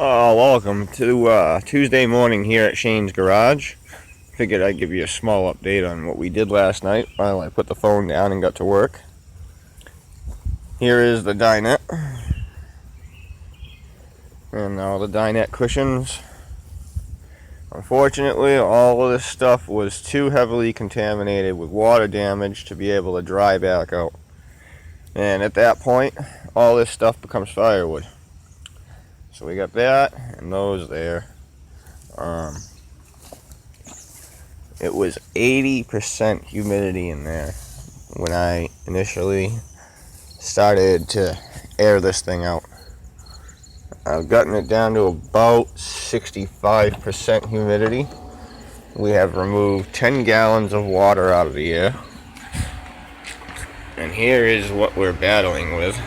Welcome to Tuesday morning here at Shane's Garage. Figured I'd give you a small update on what we did last night while I put the phone down and got to work. Here is the dinette and all the dinette cushions. Unfortunately, all of this stuff was too heavily contaminated with water damage to be able to dry back out. And at that point, all this stuff becomes firewood. So we got that and those there. It was 80% humidity in there when I initially started to air this thing out. I've gotten it down to about 65% humidity. We have removed 10 gallons of water out of the air. And here is what we're battling with.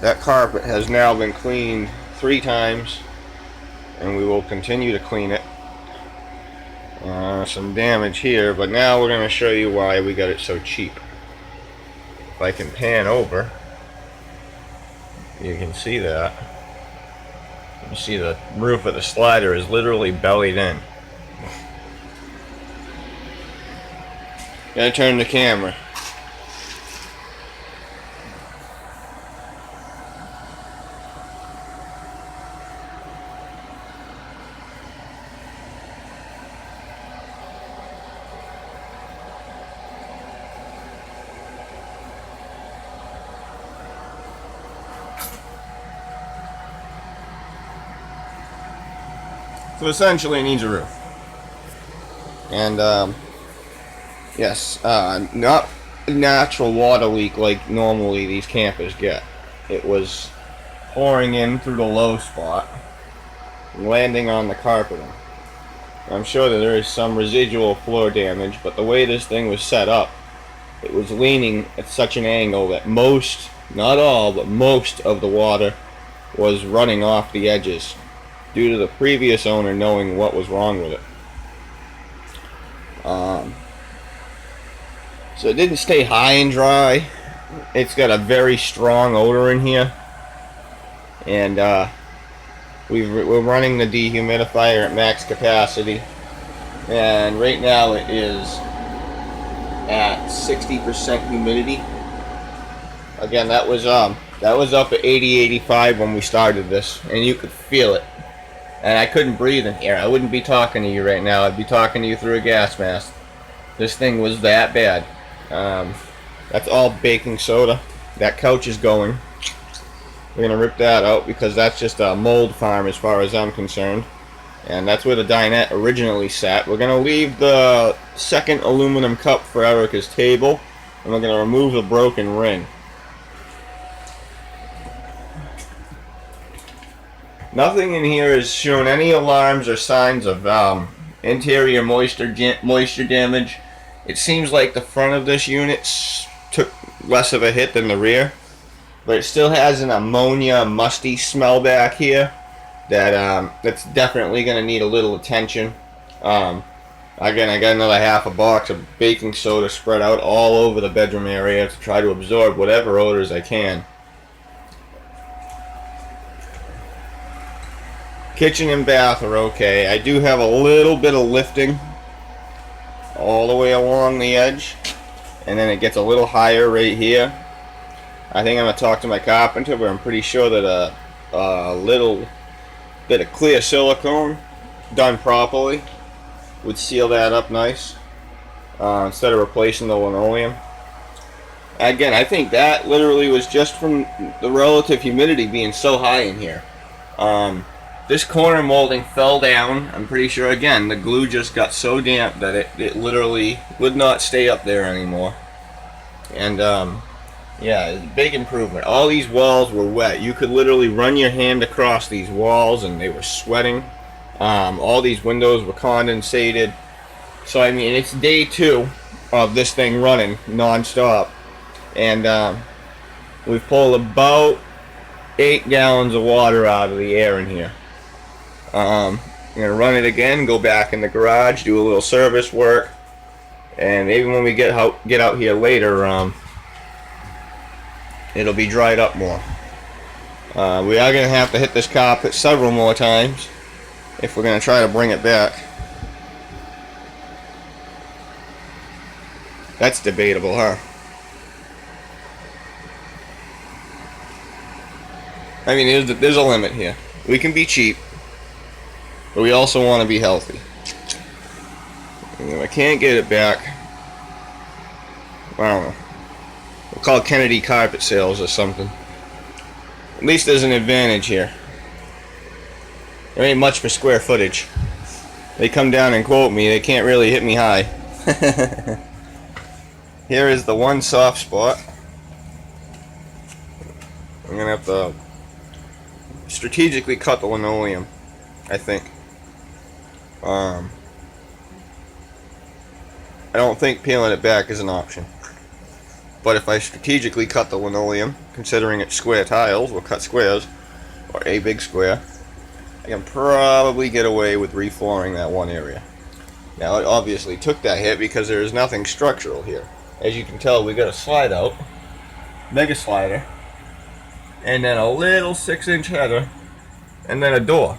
That carpet has now been cleaned 3 times, and we will continue to clean it. Some damage here, but now we're going to show you why we got it so cheap. If I can pan over, you can see that. You see the roof of the slider is literally bellied in. Gotta turn the camera. So essentially it needs a roof. And yes, not a natural water leak like normally these campers get. It was pouring in through the low spot, landing on the carpeting. I'm sure that there is some residual floor damage, but the way this thing was set up, it was leaning at such an angle that most, not all, but most of the water was running off the edges, due to the previous owner knowing what was wrong with it. So it didn't stay high and dry. It's got a very strong odor in here. And we're running the dehumidifier at max capacity. And right now it is at 60% humidity. Again, that was up at 80-85 when we started this, and you could feel it. And I couldn't breathe in here. I wouldn't be talking to you right now. I'd be talking to you through a gas mask. This thing was that bad. That's all baking soda. That couch is going. We're going to rip that out because that's just a mold farm as far as I'm concerned. And that's where the dinette originally sat. We're going to leave the second aluminum cup for Erica's table. And we're going to remove the broken ring. Nothing in here has shown any alarms or signs of interior moisture damage. It seems like the front of this unit took less of a hit than the rear, but it still has an ammonia musty smell back here that's definitely going to need a little attention. Again, I got another half a box of baking soda spread out all over the bedroom area to try to absorb whatever odors I can. Kitchen and bath are okay. I do have a little bit of lifting all the way along the edge, and then it gets a little higher right here. I think I'm going to talk to my carpenter, but I'm pretty sure that a little bit of clear silicone done properly would seal that up nice, instead of replacing the linoleum. Again, I think that literally was just from the relative humidity being so high in here. This corner molding fell down. I'm pretty sure, again, the glue just got so damp that it literally would not stay up there anymore. And, yeah, it's a big improvement. All these walls were wet. You could literally run your hand across these walls and they were sweating. All these windows were condensated. So, I mean, it's day 2 of this thing running non-stop. And, we've pulled about 8 gallons of water out of the air in here. I'm going to run it again, go back in the garage, do a little service work, and maybe when we get out here later, it'll be dried up more. We are going to have to hit this carpet several more times if we're going to try to bring it back. That's debatable, huh? I mean, there's a limit here. We can be cheap, but we also want to be healthy. And if I can't get it back, I don't know. We'll call Kennedy Carpet Sales or something. At least there's an advantage here. There ain't much for square footage. They come down and quote me, they can't really hit me high. Here is the one soft spot. I'm gonna have to strategically cut the linoleum, I think. I don't think peeling it back is an option. But if I strategically cut the linoleum, considering it's square tiles, we'll cut squares, or a big square, I can probably get away with reflooring that one area. Now it obviously took that hit because there is nothing structural here. As you can tell, we got a slide out, mega slider, and then a little 6-inch header, and then a door.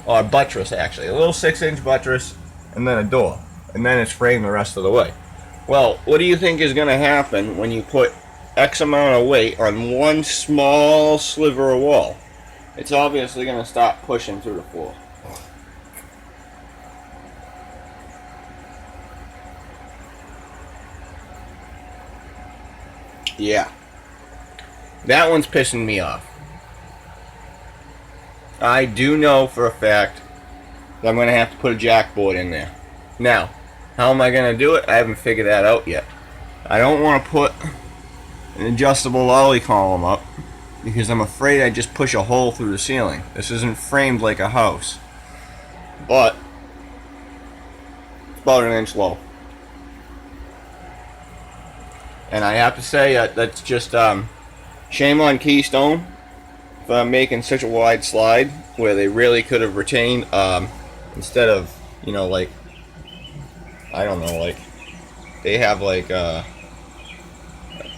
Or a buttress, actually. A little 6-inch buttress, and then a door. And then it's framed the rest of the way. Well, what do you think is going to happen when you put X amount of weight on one small sliver of wall? It's obviously going to stop pushing through the floor. Yeah. That one's pissing me off. I do know for a fact that I'm going to have to put a jackboard in there. Now, how am I going to do it? I haven't figured that out yet. I don't want to put an adjustable lolly column up because I'm afraid I just push a hole through the ceiling. This isn't framed like a house. But it's about 1 inch low. And I have to say that's just shame on Keystone for making such a wide slide where they really could have retained instead of, you know, like, I don't know, like they have like I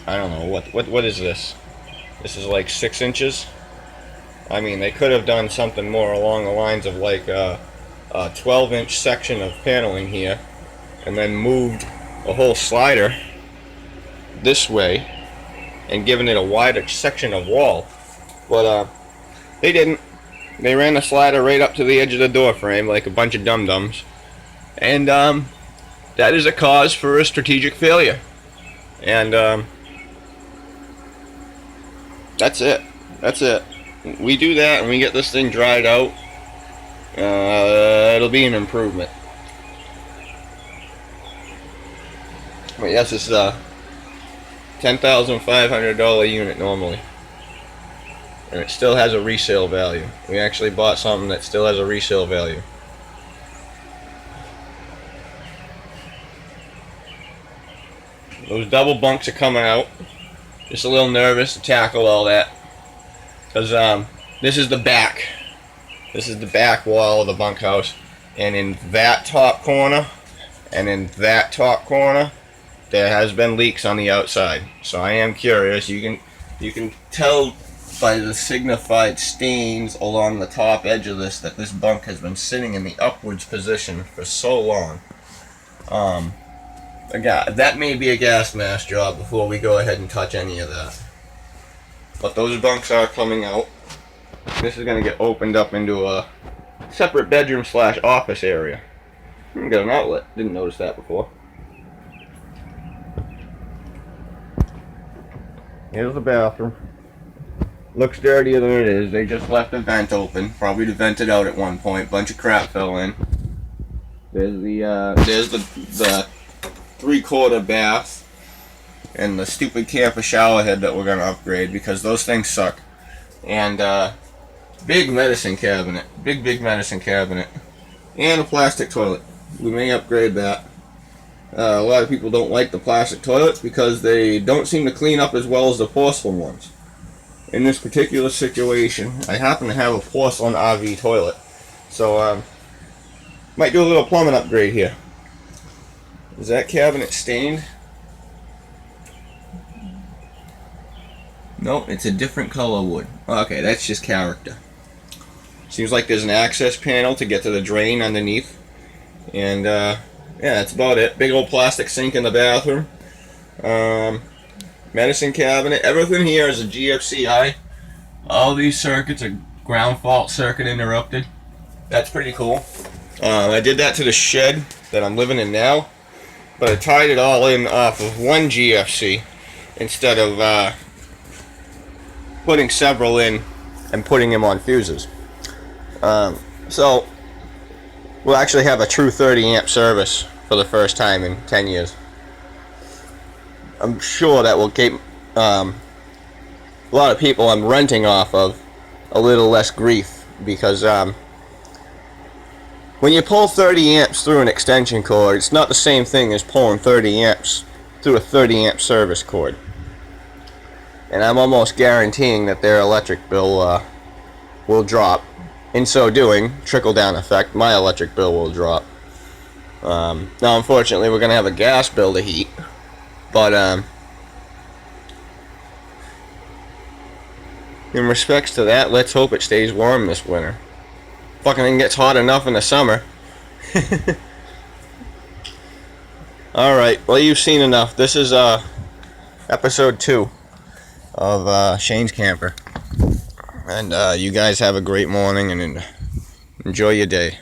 don't know what is this? This is like 6 inches. I mean, they could have done something more along the lines of like a 12-inch section of paneling here, and then moved a whole slider this way and given it a wider section of wall. But they didn't. They ran the slider right up to the edge of the door frame like a bunch of dum-dums. And that is a cause for a strategic failure. And that's it. That's it. We do that and we get this thing dried out. It'll be an improvement. But yes, it's a $10,500 unit normally. And it still has a resale value. We actually bought something that still has a resale value. Those double bunks are coming out. Just a little nervous to tackle all that. Because this is the back. This is the back wall of the bunkhouse. And in that top corner, and in that top corner, there has been leaks on the outside. So I am curious. You can tell by the signified stains along the top edge of this that this bunk has been sitting in the upwards position for so long. Again, that may be a gas mask job before we go ahead and touch any of that. But those bunks are coming out. This is going to get opened up into a separate bedroom / office area. Got an outlet. Didn't notice that before. Here's the bathroom. Looks dirtier than it is. They just left the vent open. Probably to vent it out at one point. Bunch of crap fell in. There's the 3/4 bath and the stupid camper shower head that we're gonna upgrade because those things suck. And big medicine cabinet, big medicine cabinet, and a plastic toilet. We may upgrade that. A lot of people don't like the plastic toilets because they don't seem to clean up as well as the porcelain ones. In this particular situation, I happen to have a porcelain RV toilet, so might do a little plumbing upgrade here. Is that cabinet stained? No, it's a different color wood. Okay, that's just character. Seems like there's an access panel to get to the drain underneath. And, yeah, that's about it. Big old plastic sink in the bathroom. Medicine cabinet. Everything here is a GFCI. All these circuits are ground fault circuit interrupted. That's pretty cool. I did that to the shed that I'm living in now. But I tied it all in off of one GFC instead of putting several in and putting them on fuses. So we'll actually have a true 30 amp service for the first time in 10 years. I'm sure that will keep a lot of people I'm renting off of a little less grief, because when you pull 30 amps through an extension cord, it's not the same thing as pulling 30 amps through a 30 amp service cord. And I'm almost guaranteeing that their electric bill will drop. In so doing, trickle-down effect, my electric bill will drop. Now, unfortunately, we're going to have a gas bill to heat. But, in respects to that, let's hope it stays warm this winter. Fucking thing gets hot enough in the summer. Alright, well, you've seen enough. This is, episode 2 of, Shane's Camper. And you guys have a great morning and enjoy your day.